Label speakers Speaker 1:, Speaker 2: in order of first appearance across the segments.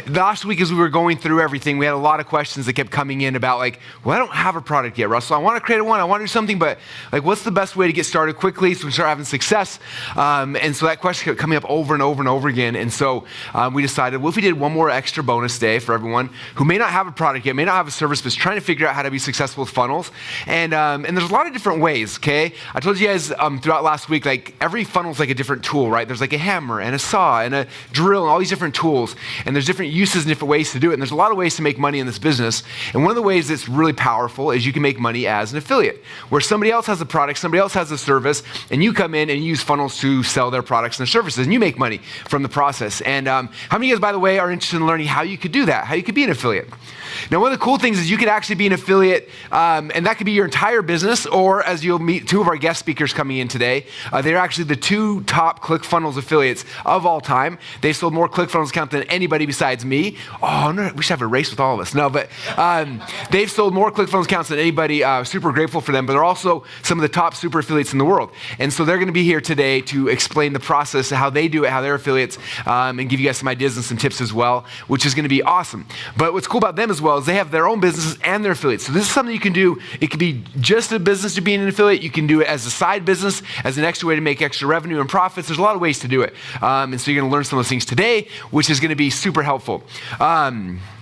Speaker 1: Last week as we were going through everything, we had a lot of questions that kept coming in about like, well, I don't have a product yet, Russell. I want to create one. I want to do something, but like, what's the best way to get started quickly so we start having success? And so that question kept coming up over and over and over again. And so we decided, well, if we did one more extra bonus day for everyone who may not have a product yet, may not have a service, but is trying to figure out how to be successful with funnels. And there's a lot of different ways, okay? I told you guys throughout last week, like every funnel is like a different tool, right? There's like a hammer and a saw and a drill and all these different tools. And there's different uses and different ways to do it. And there's a lot of ways to make money in this business. And one of the ways that's really powerful is you can make money as an affiliate, where somebody else has a product, somebody else has a service, and you come in and use funnels to sell their products and their services, and you make money from the process. And how many of you guys, by the way, are interested in learning how you could do that, how you could be an affiliate? Now, one of the cool things is you could actually be an affiliate, and that could be your entire business, or as you'll meet two of our guest speakers coming in today, they're actually the two top Clickfunnels affiliates of all time. They've sold more Clickfunnels accounts than anybody besides me. Oh, no, we should have a race with all of us. No, but they've sold more Clickfunnels accounts than anybody. Super grateful for them, but they're also some of the top super affiliates in the world. And so they're going to be here today to explain the process, how they do it, how they're affiliates, and give you guys some ideas and some tips as well, which is going to be awesome. But what's cool about them as well is they have their own businesses and their affiliates. So this is something you can do. It could be just a business to being an affiliate. You can do it as a side business, as an extra way to make extra revenue and profits. There's a lot of ways to do it. And so you're going to learn some of those things today, which is going to be super helpful.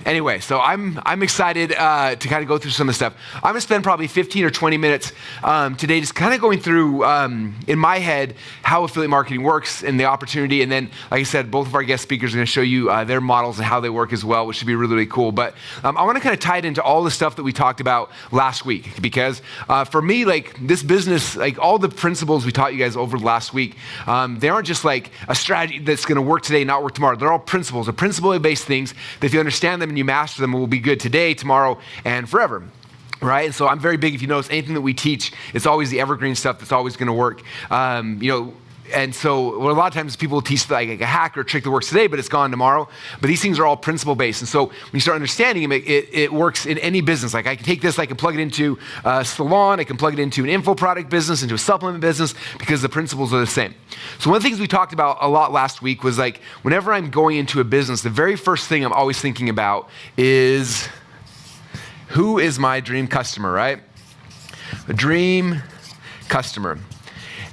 Speaker 1: Anyway, so I'm excited to kind of go through some of the stuff. I'm going to spend probably 15 or 20 minutes today just kind of going through, in my head, how affiliate marketing works and the opportunity. And then, like I said, both of our guest speakers are going to show you their models and how they work as well, which should be really, really cool. But I want to kind of tie it into all the stuff that we talked about last week. Because for me, like this business, like all the principles we taught you guys over the last week, they aren't just like a strategy that's going to work today, not work tomorrow. They're all principles. They're principle-based things that if you understand them and you master them, will be good today, tomorrow, and forever. Right? And so I'm very big, if you notice, anything that we teach, it's always the evergreen stuff that's always going to work. And so a lot of times people teach like a hack or a trick that works today, but it's gone tomorrow. But these things are all principle-based. And so when you start understanding them, it works in any business. Like I can take this, I can plug it into a salon, I can plug it into an info product business, into a supplement business, because the principles are the same. So one of the things we talked about a lot last week was like, whenever I'm going into a business, the very first thing I'm always thinking about is, who is my dream customer, right? A dream customer.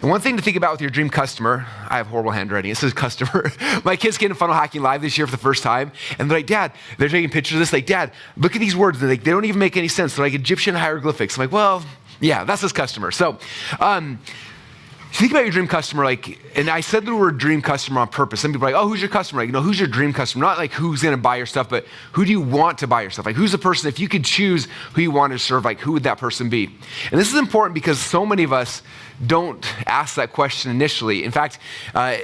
Speaker 1: And one thing to think about with your dream customer, I have horrible handwriting, it says customer. My kids came to Funnel Hacking Live this year for the first time, and they're like, Dad, they're taking pictures of this, like, Dad, look at these words, they don't even make any sense. They're like Egyptian hieroglyphics. I'm like, well, yeah, that's his customer. So, think about your dream customer, like, and I said the word dream customer on purpose. Some people are like, oh, who's your customer? Like, who's your dream customer? Not like who's gonna buy your stuff, but who do you want to buy your stuff? Like, who's the person, if you could choose who you want to serve, like, who would that person be? And this is important because so many of us don't ask that question initially. In fact,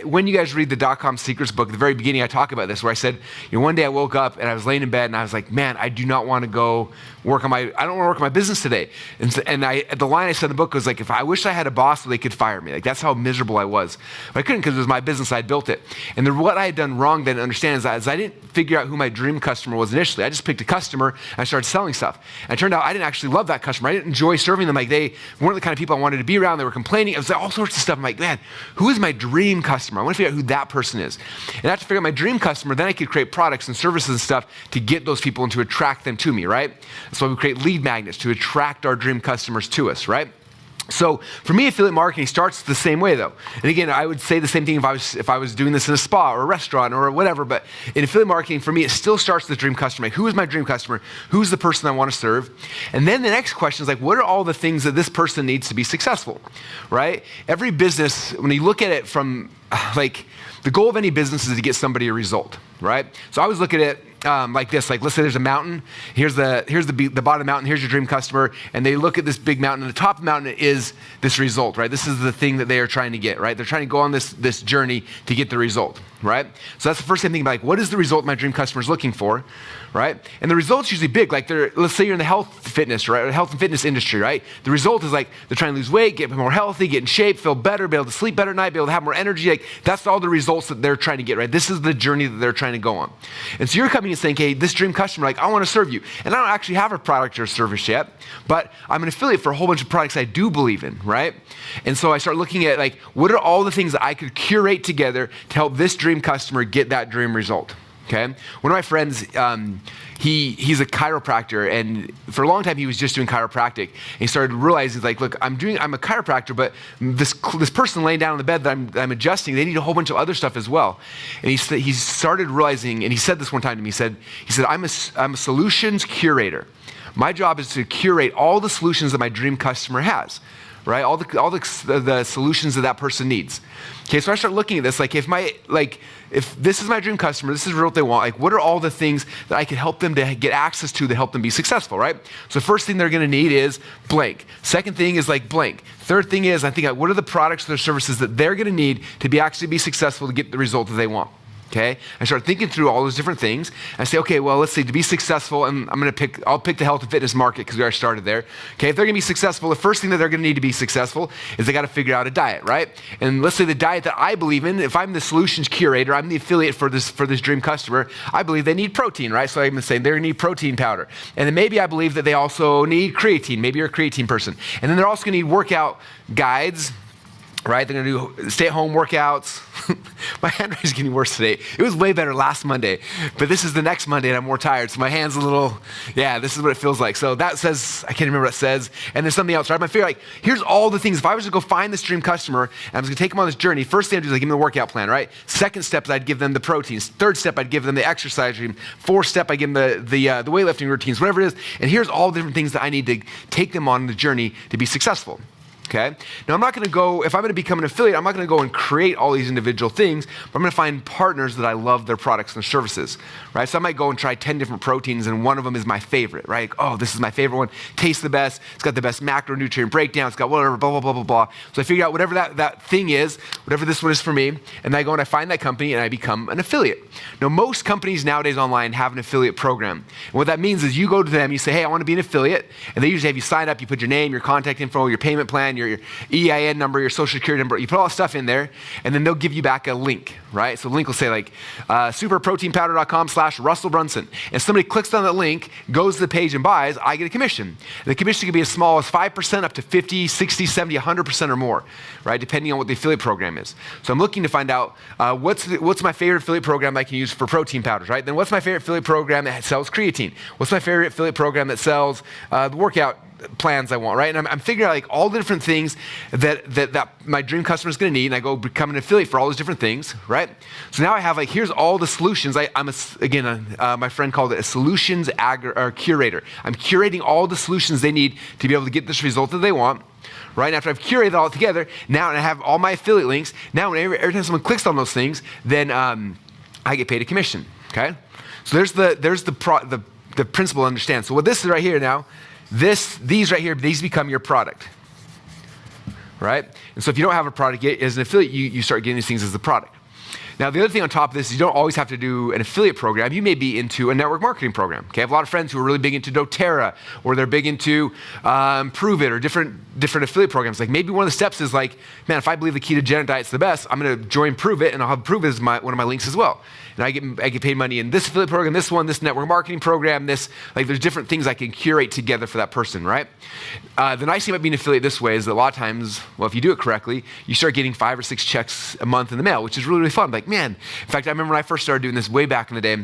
Speaker 1: when you guys read the .com Secrets book, at the very beginning, I talk about this, where I said, one day I woke up and I was laying in bed and I was like, man, I do not want to go I don't want to work on my business today. And the line I said in the book was like, if I wish I had a boss so they could fire me. Like, that's how miserable I was. But I couldn't, because it was my business, I built it. And what I had done wrong then to understand is I didn't figure out who my dream customer was initially. I just picked a customer and I started selling stuff. And it turned out I didn't actually love that customer. I didn't enjoy serving them. Like, they weren't the kind of people I wanted to be around. They were complaining. It was all sorts of stuff. I'm like, man, who is my dream customer? I want to figure out who that person is. And after figure out my dream customer, then I could create products and services and stuff to get those people and to attract them to me, right? So we create lead magnets to attract our dream customers to us, right? So for me, affiliate marketing starts the same way, though. And again, I would say the same thing if I was doing this in a spa or a restaurant or whatever, but in affiliate marketing, for me, it still starts with the dream customer. Like, who is my dream customer? Who's the person I want to serve? And then the next question is like, what are all the things that this person needs to be successful, right? Every business, when you look at it from like, the goal of any business is to get somebody a result, right? So I always look at it like this, like let's say there's a mountain, here's the bottom of the mountain, here's your dream customer, and they look at this big mountain, and the top of the mountain is this result, right? This is the thing that they are trying to get, right? They're trying to go on this journey to get the result, right? So that's the first thing I'm thinking about, like, what is the result my dream customer is looking for, right? And the result's usually big, like let's say you're in the health and fitness industry, right? The result is like they're trying to lose weight, get more healthy, get in shape, feel better, be able to sleep better at night, be able to have more energy. Like, that's all the results that they're trying to get, right? This is the journey that they're trying to go on. And so you're coming and saying, hey, this dream customer, like, I want to serve you. And I don't actually have a product or a service yet, but I'm an affiliate for a whole bunch of products I do believe in, right? And so I start looking at, like, what are all the things that I could curate together to help this dream customer get that dream result? Okay, one of my friends, he's a chiropractor, and for a long time he was just doing chiropractic. And he started realizing, like, look, I'm a chiropractor, but this person laying down on the bed that I'm adjusting, they need a whole bunch of other stuff as well. And he started realizing, and he said this one time to me. He said, I'm a solutions curator. My job is to curate all the solutions that my dream customer has. Right, all the solutions that person needs. Okay, so I start looking at this, like if this is my dream customer, this is what they want. Like, what are all the things that I can help them to get access to help them be successful, right? So the first thing they're going to need is blank. Second thing is like blank. Third thing is what are the products or services that they're going to need to be successful to get the result that they want. Okay, I start thinking through all those different things. I say, okay, well, let's say to be successful, and I'll pick the health and fitness market because we already started there. Okay, if they're gonna be successful, the first thing that they're gonna need to be successful is they gotta figure out a diet, right? And let's say the diet that I believe in, if I'm the solutions curator, I'm the affiliate for this dream customer, I believe they need protein, right? So I'm gonna say they're gonna need protein powder. And then maybe I believe that they also need creatine. Maybe you're a creatine person. And then they're also gonna need workout guides, right? They're gonna do stay-at-home workouts. My handwriting's getting worse today. It was way better last Monday, but this is the next Monday and I'm more tired, so my hand's a little, this is what it feels like. So that says, I can't remember what it says, and there's something else, right? I figure, like, here's all the things. If I was to go find this dream customer, and I was gonna take them on this journey, first thing I'd do is I'd give them the workout plan, right? Second step is I'd give them the proteins. Third step, I'd give them the exercise routine. Fourth step, I'd give them the weightlifting routines, whatever it is, and here's all the different things that I need to take them on the journey to be successful. Okay? Now, I'm not going to go, if I'm going to become an affiliate, I'm not going to go and create all these individual things, but I'm going to find partners that I love their products and services, right? So I might go and try 10 different proteins, and one of them is my favorite, right? Oh, this is my favorite one. Tastes the best. It's got the best macronutrient breakdown. It's got whatever, blah, blah, blah, blah, blah. So I figure out whatever that thing is, whatever this one is for me, and then I go and I find that company, and I become an affiliate. Now, most companies nowadays online have an affiliate program. And what that means is you go to them, you say, hey, I want to be an affiliate, and they usually have you sign up, you put your name, your contact info, your payment plan, your EIN number, your social security number, you put all that stuff in there, and then they'll give you back a link, right? So the link will say like, superproteinpowder.com/Russell Brunson. And somebody clicks on that link, goes to the page and buys, I get a commission. The commission can be as small as 5% up to 50, 60, 70, 100% or more, right? Depending on what the affiliate program is. So I'm looking to find out what's my favorite affiliate program I can use for protein powders, right? Then what's my favorite affiliate program that sells creatine? What's my favorite affiliate program that sells the workout plans I want, right? And I'm figuring out like all the different things that my dream customer is going to need, and I go become an affiliate for all those different things, right? So now I have like, here's all the solutions. My friend called it a solutions curator. I'm curating all the solutions they need to be able to get this result that they want. Right? And after I've curated it all together, now and I have all my affiliate links, now every time someone clicks on those things, then I get paid a commission, okay? So there's the principle to understand. So what this is right here now, these right here, these become your product, right? And so if you don't have a product yet, as an affiliate, you start getting these things as the product. Now, the other thing on top of this is you don't always have to do an affiliate program. You may be into a network marketing program. Okay, I have a lot of friends who are really big into doTERRA, or they're big into Prove It, or different affiliate programs. Like maybe one of the steps is like, man, if I believe the ketogenic diet's the best, I'm going to join Prove It, and I'll have Prove It as one of my links as well. And I get paid money in this affiliate program, this one, this network marketing program, there's different things I can curate together for that person, right? The nice thing about being an affiliate this way is that a lot of times, well, if you do it correctly, you start getting 5 or 6 checks a month in the mail, which is really, really fun. Like, man, in fact, I remember when I first started doing this way back in the day,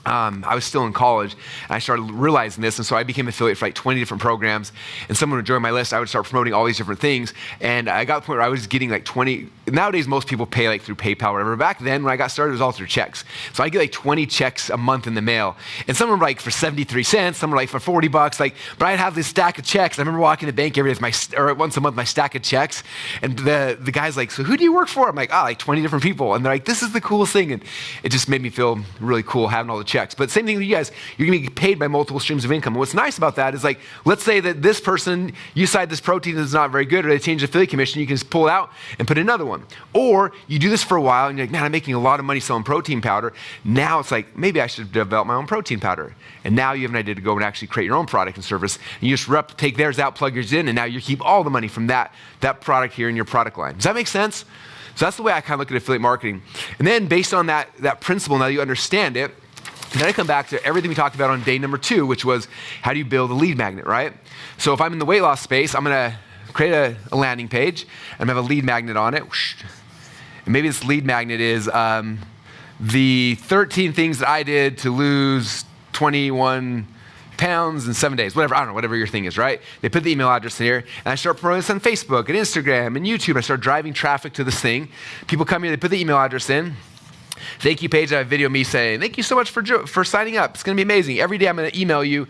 Speaker 1: I was still in college, and I started realizing this, and so I became an affiliate for like 20 different programs, and someone would join my list, I would start promoting all these different things, and I got to the point where I was getting like 20, nowadays most people pay like through PayPal or whatever. Back then, when I got started, it was all through checks. So I get like 20 checks a month in the mail, and some were like for 73 cents, some were like for $40, but I'd have this stack of checks. I remember walking to the bank every day or once a month, my stack of checks, and the guy's like, so who do you work for? I'm like, like 20 different people, and they're like, this is the coolest thing, and it just made me feel really cool having all the checks. But same thing with you guys, you're gonna get paid by multiple streams of income. And what's nice about that is like, let's say that this person, you decide this protein is not very good, or they change the affiliate commission, you can just pull it out and put another one. Or you do this for a while and you're like, man, I'm making a lot of money selling protein powder. Now it's like, maybe I should develop my own protein powder. And now you have an idea to go and actually create your own product and service. And you just take theirs out, plug yours in, and now you keep all the money from that product here in your product line. Does that make sense? So that's the way I kind of look at affiliate marketing. And then based on that principle, now you understand it, then I come back to everything we talked about on day number 2, which was how do you build a lead magnet, right? So if I'm in the weight loss space, I'm going to create a landing page and have a lead magnet on it. And maybe this lead magnet is the 13 things that I did to lose 21 pounds in 7 days, whatever, I don't know, whatever your thing is, right? They put the email address in here, and I start promoting this on Facebook and Instagram and YouTube. I start driving traffic to this thing. People come here, they put the email address in. Thank you page, I have a video of me saying, thank you so much for signing up. It's gonna be amazing. Every day I'm gonna email you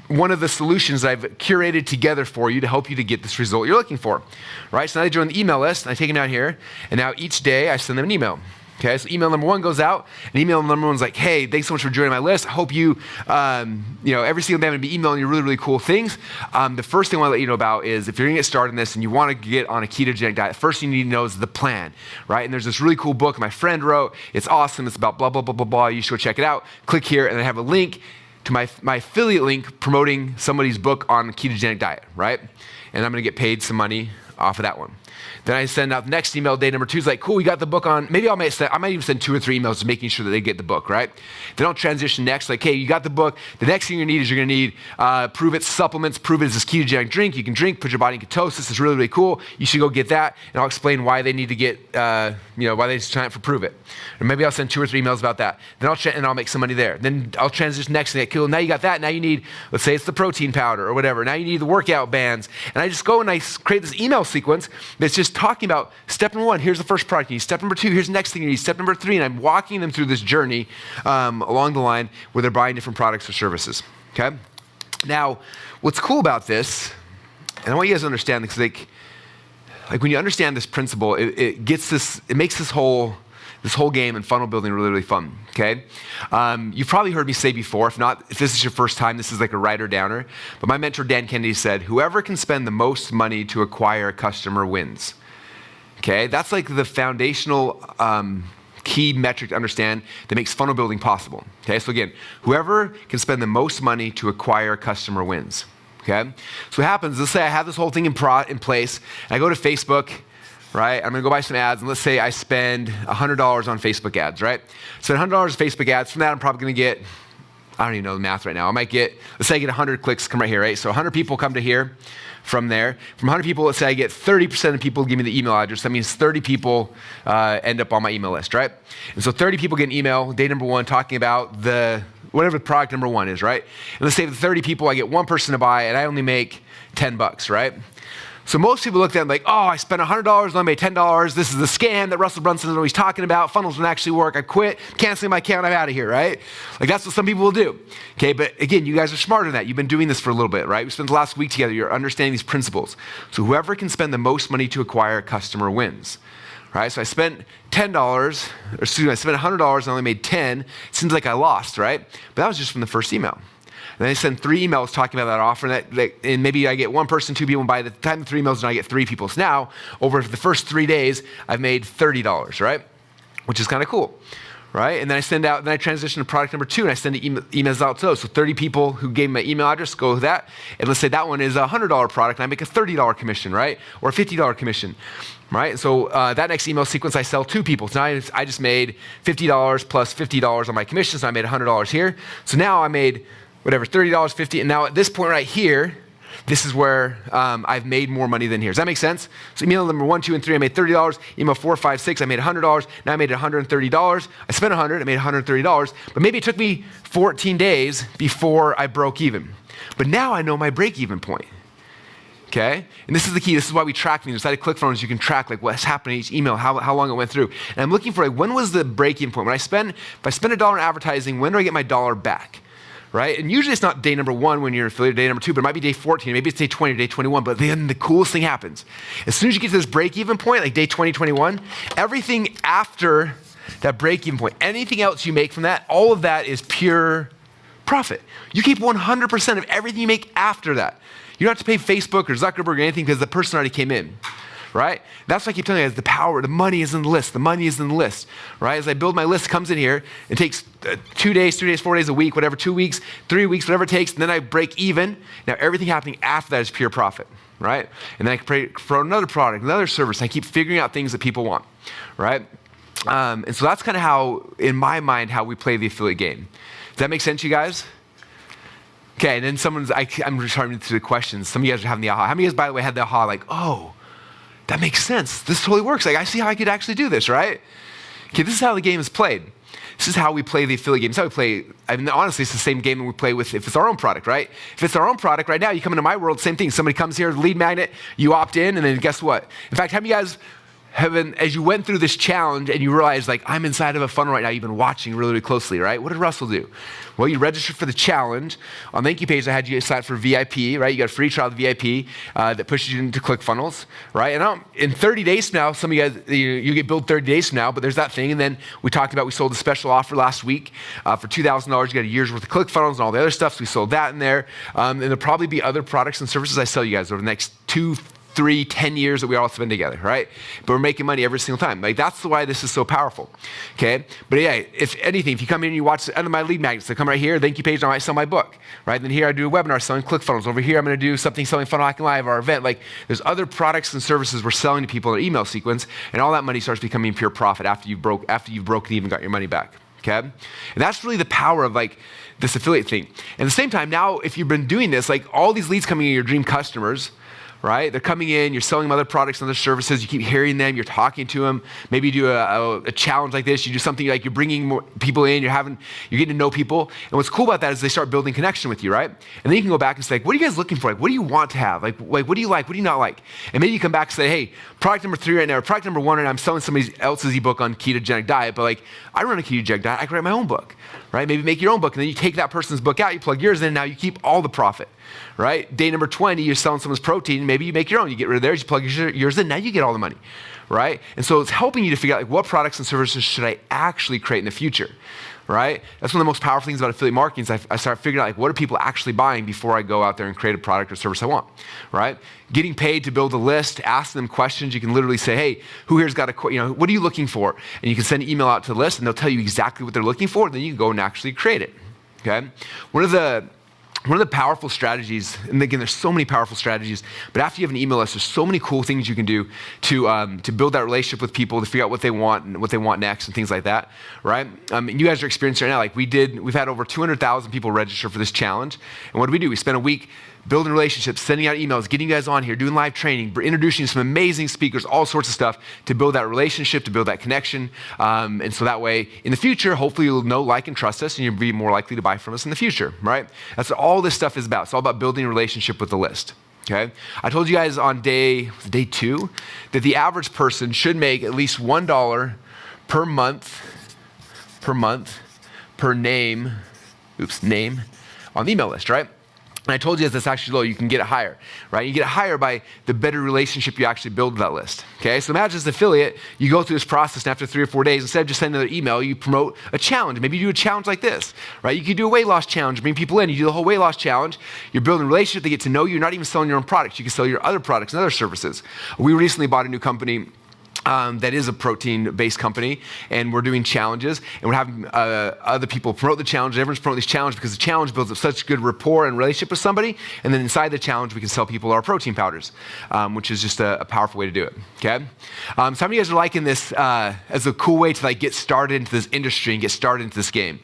Speaker 1: one of the solutions I've curated together for you to help you to get this result you're looking for, right? So now they join the email list, and I take them out here, and now each day I send them an email. Okay, so email number one goes out, and email number one's like, hey, thanks so much for joining my list. I hope you, every single day I'm gonna be emailing you really, really cool things. The first thing I wanna let you know about is if you're gonna get started in this and you wanna get on a ketogenic diet, first thing you need to know is the plan, right? And there's this really cool book my friend wrote. It's awesome. It's about blah, blah, blah, blah, blah. You should go check it out. Click here, and I have a link to my affiliate link promoting somebody's book on ketogenic diet, right? And I'm gonna get paid some money off of that one. Then I send out the next email, day number 2 is like, cool, we got the book on, maybe I might even send 2 or 3 emails making sure that they get the book, right? Then I'll transition next, like, hey, you got the book. The next thing you're gonna need Prove It supplements. Prove It is this ketogenic drink you can drink, put your body in ketosis. It's really, really cool. You should go get that, and I'll explain why they need to get, why they need to sign up for Prove It. Or maybe I'll send 2 or 3 emails about that. Then I'll make some money there. Then I'll transition next to that. Cool, now you got that. Now you need, let's say it's the protein powder or whatever. Now you need the workout bands. And I just go and I create this email sequence that's just talking about step number 1, here's the first product you need. Step number 2, here's the next thing you need. Step number 3, and I'm walking them through this journey along the line where they're buying different products or services, okay? Now, what's cool about this, and I want you guys to understand this, like when you understand this principle, it makes this whole game and funnel building really, really fun, okay? You've probably heard me say before, if this is your first time, this is like a writer downer, but my mentor Dan Kennedy said, whoever can spend the most money to acquire a customer wins. Okay, that's like the foundational key metric to understand that makes funnel building possible. Okay, so again, whoever can spend the most money to acquire a customer wins. Okay, so what happens, let's say I have this whole thing in place, and I go to Facebook, right? I'm gonna go buy some ads, and let's say I spend $100 on Facebook ads, right? So $100 Facebook ads, from that I'm probably gonna get, I don't even know the math right now. Let's say I get 100 clicks come right here, right? So 100 people come to here. From there, from 100 people, let's say I get 30% of people give me the email address. That means 30 people end up on my email list, right? And so 30 people get an email, day number 1, talking about whatever product number 1 is, right? And let's say the 30 people, I get 1 person to buy, and I only make $10, right? So most people look at it like, oh, I spent $100 and I made $10. This is the scam that Russell Brunson is always talking about. Funnels don't actually work. I quit, canceling my account, I'm out of here, right? Like that's what some people will do. Okay, but again, you guys are smarter than that. You've been doing this for a little bit, right? We spent the last week together. You're understanding these principles. So whoever can spend the most money to acquire a customer wins. Right? So I spent $100 and only made 10. It seems like I lost, right? But that was just from the first email. And then I send 3 emails talking about that offer, and maybe I get 1 person, 2 people, and by the time the 3 emails, I get 3 people. So now, over the first 3 days, I've made $30, right? Which is kind of cool, right? And then I transition to product number 2, and I send emails out to those. So 30 people who gave me my email address go with that, and let's say that one is a $100 product, and I make a $30 commission, right? Or a $50 commission. Right? And so that next email sequence, I sell 2 people. So now I just made $50 plus $50 on my commission, so I made $100 here. So now I made whatever, $30, $50, and now at this point right here, this is where I've made more money than here. Does that make sense? So email number 1, 2, and 3, I made $30. Email 4, 5, 6, I made $100. Now I made $130. I spent $100, I made $130. But maybe it took me 14 days before I broke even. But now I know my break-even point. Okay? And this is the key. This is why we track things. Inside of Clickfunnels, you can track like what's happening in each email, how long it went through. And I'm looking for like, when was the break-even point? If I spend $1 in advertising, when do I get my dollar back? Right? And usually it's not day number 1 when you're affiliated, day number 2, but it might be day 14, maybe it's day 20 or day 21, but then the coolest thing happens. As soon as you get to this break-even point, like day 20, 21, everything after that break-even point, anything else you make from that, all of that is pure profit. You keep 100% of everything you make after that. You don't have to pay Facebook or Zuckerberg or anything because the person already came in. Right? That's why I keep telling you guys, the power, the money is in the list. The money is in the list. Right? As I build my list, it comes in here. It takes 2 days, 3 days, 4 days, a week, whatever, 2 weeks, 3 weeks, whatever it takes. And then I break even. Now everything happening after that is pure profit. Right? And then I can pay for another product, another service. I keep figuring out things that people want. Right? And so that's kind of how, in my mind, how we play the affiliate game. Does that make sense, you guys? Okay, and then I'm returning to the questions. Some of you guys are having the aha. How many of you guys, by the way, had the aha like, oh, that makes sense. This totally works. Like, I see how I could actually do this, right? Okay, this is how the game is played. This is how we play the affiliate game. This is how we play, I mean, honestly, it's the same game that we play with if it's our own product, right? If it's our own product right now, you come into my world, same thing. Somebody comes here, lead magnet, you opt in, and then guess what? In fact, have you guys, as you went through this challenge and you realized, like, I'm inside of a funnel right now, you've been watching really, really closely, right? What did Russell do? Well, you registered for the challenge. On the thank you page, I had you sign up for VIP, right? You got a free trial of VIP that pushes you into Clickfunnels, right? And in 30 days from now, some of you guys, you get billed 30 days from now, but there's that thing. And then we talked about, we sold a special offer last week for $2,000. You got a year's worth of Clickfunnels and all the other stuff. So we sold that in there. And there'll probably be other products and services I sell you guys over the next 2, 3, 10 years that we all spend together, right? But we're making money every single time. Like, that's why this is so powerful, okay? But yeah, if anything, if you come in and you watch under my lead magnets, they come right here, thank you page, I might sell my book, right? Then here I do a webinar selling ClickFunnels. Over here, I'm gonna do something selling Funnel Hacking Live, our event. Like, there's other products and services we're selling to people in their email sequence, and all that money starts becoming pure profit after you've broken and even got your money back, okay? And that's really the power of, like, this affiliate thing. And at the same time, now, if you've been doing this, like, all these leads coming in, your dream customers, right? They're coming in, you're selling them other products and other services, you keep hearing them, you're talking to them. Maybe you do a challenge like this, you do something like you're bringing more people in, you're getting to know people. And what's cool about that is they start building connection with you, right? And then you can go back and say, like, what are you guys looking for? Like, what do you want to have? Like, what do you like? What do you not like? And maybe you come back and say, hey, product number 3 right now, or product number 1, and I'm selling somebody else's ebook on ketogenic diet, but like, I run a ketogenic diet, I can write my own book, right? Maybe make your own book, and then you take that person's book out, you plug yours in, and now you keep all the profit, right? Day number 20, you're selling someone's protein, maybe you make your own, you get rid of theirs, you plug yours in, now you get all the money, right? And so it's helping you to figure out, like, what products and services should I actually create in the future, right? That's one of the most powerful things about affiliate marketing is I start figuring out, like, what are people actually buying before I go out there and create a product or service I want, right? Getting paid to build a list, ask them questions. You can literally say, hey, who here's got what are you looking for? And you can send an email out to the list and they'll tell you exactly what they're looking for, and then you can go and actually create it, okay? One of the powerful strategies, and again, there's so many powerful strategies, but after you have an email list, there's so many cool things you can do to build that relationship with people, to figure out what they want and what they want next and things like that, right? And you guys are experiencing right now, like we've had over 200,000 people register for this challenge. And what do? We spent a week building relationships, sending out emails, getting you guys on here, doing live training, introducing some amazing speakers, all sorts of stuff to build that relationship, to build that connection. And so that way, in the future, hopefully you'll know, like, and trust us, and you'll be more likely to buy from us in the future, right? That's what all this stuff is about. It's all about building a relationship with the list, okay? I told you guys on day 2 that the average person should make at least $1 per month per name on the email list, right? And I told you that's actually low, you can get it higher, right? You get it higher by the better relationship you actually build with that list, okay? So imagine as an affiliate, you go through this process, and after 3 or 4 days, instead of just sending another email, you promote a challenge. Maybe you do a challenge like this, right? You could do a weight loss challenge, bring people in, you do the whole weight loss challenge, you're building a relationship, they get to know you, you're not even selling your own products, you can sell your other products and other services. We recently bought a new company that is a protein-based company, and we're doing challenges, and we're having other people promote the challenge, and everyone's promoting this challenge because the challenge builds up such good rapport and relationship with somebody, and then inside the challenge, we can sell people our protein powders, which is just a powerful way to do it, okay? So how many of you guys are liking this as a cool way to, like, get started into this industry and get started into this game?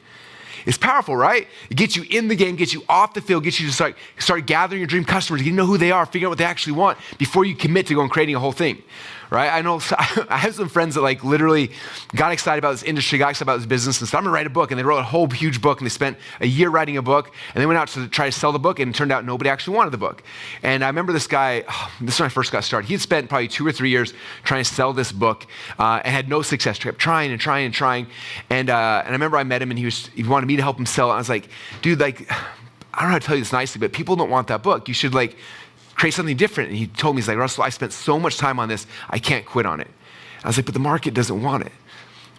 Speaker 1: It's powerful, right? It gets you in the game, gets you off the field, gets you to start gathering your dream customers, get to know who they are, figure out what they actually want before you commit to going creating a whole thing, right? I know I have some friends that, like, literally got excited about this industry, got excited about this business, and said, I'm gonna write a book, and they wrote a whole huge book, and they spent a year writing a book, and they went out to try to sell the book, and it turned out nobody actually wanted the book. And I remember this guy, this is when I first got started, he had spent probably 2 or 3 years trying to sell this book, and had no success, kept trying, and I remember I met him, and he wanted me to help him sell it. I was like, dude, like, I don't know how to tell you this nicely, but people don't want that book. You should, like, create something different. And he told me, he's like, Russell, I spent so much time on this, I can't quit on it. I was like, but the market doesn't want it,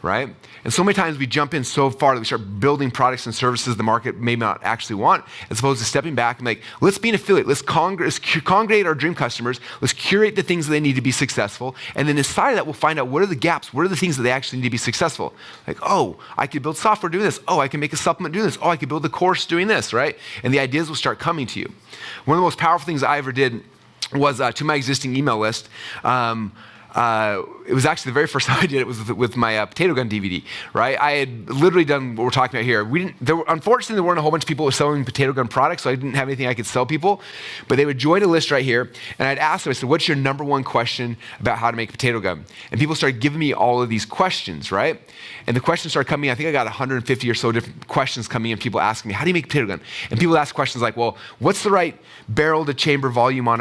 Speaker 1: right? And so many times we jump in so far that we start building products and services the market may not actually want, as opposed to stepping back and, like, let's be an affiliate. Let's congregate our dream customers. Let's curate the things that they need to be successful. And then inside of that, we'll find out what are the gaps, what are the things that they actually need to be successful. Like, oh, I could build software doing this. Oh, I can make a supplement doing this. Oh, I could build a course doing this, right? And the ideas will start coming to you. One of the most powerful things I ever did was to my existing email list, it was actually the very first time I did it was with my potato gun DVD, right? I had literally done what we're talking about here. Unfortunately, there weren't a whole bunch of people selling potato gun products, so I didn't have anything I could sell people. But they would join a list right here, and I'd ask them, I said, what's your number one question about how to make a potato gun? And people started giving me all of these questions, right? And the questions started coming in. I think I got 150 or so different questions coming in, people asking me, how do you make a potato gun? And people ask questions like, well, what's the right barrel to chamber volume on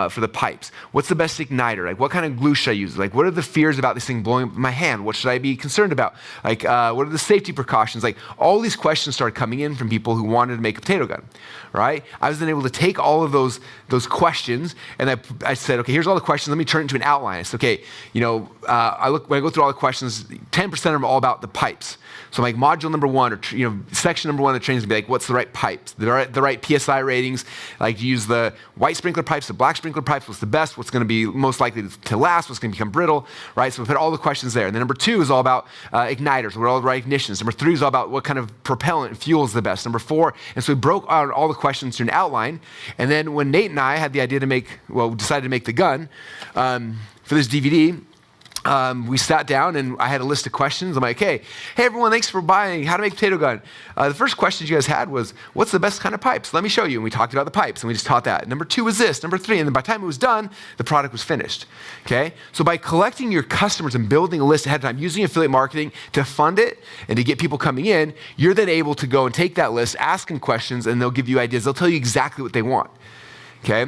Speaker 1: for the pipes? What's the best igniter? Like, what kind of glue should I use? Like, what are the fears about this thing blowing up in my hand? What should I be concerned about? Like, what are the safety precautions? Like, all these questions started coming in from people who wanted to make a potato gun, right? I was then able to take all of those questions, and I said, okay, here's all the questions. Let me turn it into an outline. I said, okay, when I go through all the questions, 10% of them are all about the pipes. So like module number one, or section number one of the training is gonna be like, what's the right pipes? The right PSI ratings, like use the white sprinkler pipes, the black sprinkler pipes, what's the best, what's gonna be most likely to last, what's gonna become brittle, right? So we put all the questions there. And then number two is all about igniters, what are all the right ignitions. Number three is all about what kind of propellant and fuel is the best. Number four, and so we broke out all the questions to an outline. And then when Nate and I had the idea decided to make the gun for this DVD, we sat down and I had a list of questions. I'm like, hey everyone, thanks for buying How to Make a Potato Gun. The first question you guys had was, what's the best kind of pipes? Let me show you. And we talked about the pipes and we just taught that. Number two was this, number three. And then by the time it was done, the product was finished, okay? So by collecting your customers and building a list ahead of time, using affiliate marketing to fund it and to get people coming in, you're then able to go and take that list, ask them questions, and they'll give you ideas. They'll tell you exactly what they want. Okay,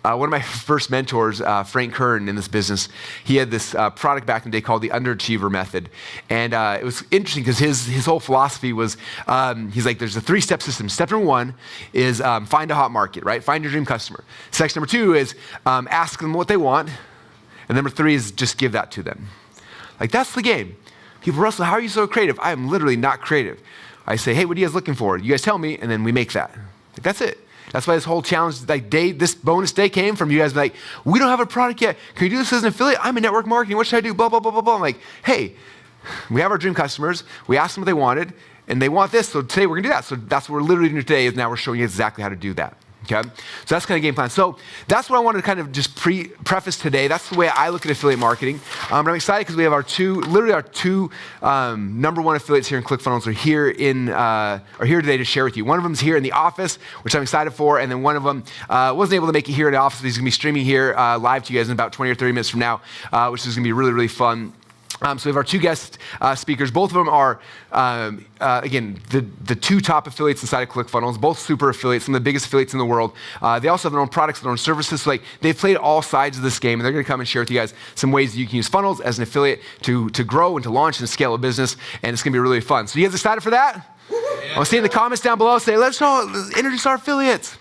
Speaker 1: one of my first mentors, Frank Kern, in this business, he had this product back in the day called the Underachiever Method. And it was interesting because his whole philosophy was, he's like, there's a 3-step system. Step number one is find a hot market, right? Find your dream customer. Section number two is ask them what they want. And number three is just give that to them. Like, that's the game. People, Russell, how are you so creative? I am literally not creative. I say, hey, what are you guys looking for? You guys tell me, and then we make that. Like, that's it. That's why this whole challenge, this bonus day came from you guys being like, we don't have a product yet. Can you do this as an affiliate? I'm in network marketing. What should I do? Blah, blah, blah, blah, blah. I'm like, hey, we have our dream customers. We asked them what they wanted, and they want this. So today we're going to do that. So that's what we're literally doing today is now we're showing you exactly how to do that. Okay? So that's kind of game plan. So that's what I wanted to kind of just preface today. That's the way I look at affiliate marketing. But I'm excited because we have our two number one affiliates here in Clickfunnels are here today to share with you. One of them is here in the office, which I'm excited for, and then one of them wasn't able to make it here in the office, but he's going to be streaming here live to you guys in about 20 or 30 minutes from now, which is going to be really, really fun. So we have our two guest speakers. Both of them are, again, the two top affiliates inside of ClickFunnels, both super affiliates, some of the biggest affiliates in the world. They also have their own products, their own services. So they've played all sides of this game, and they're going to come and share with you guys some ways that you can use funnels as an affiliate to grow and to launch and scale a business, and it's going to be really fun. So you guys excited for that? Yeah. I'll see in the comments down below, say, let's introduce our affiliates.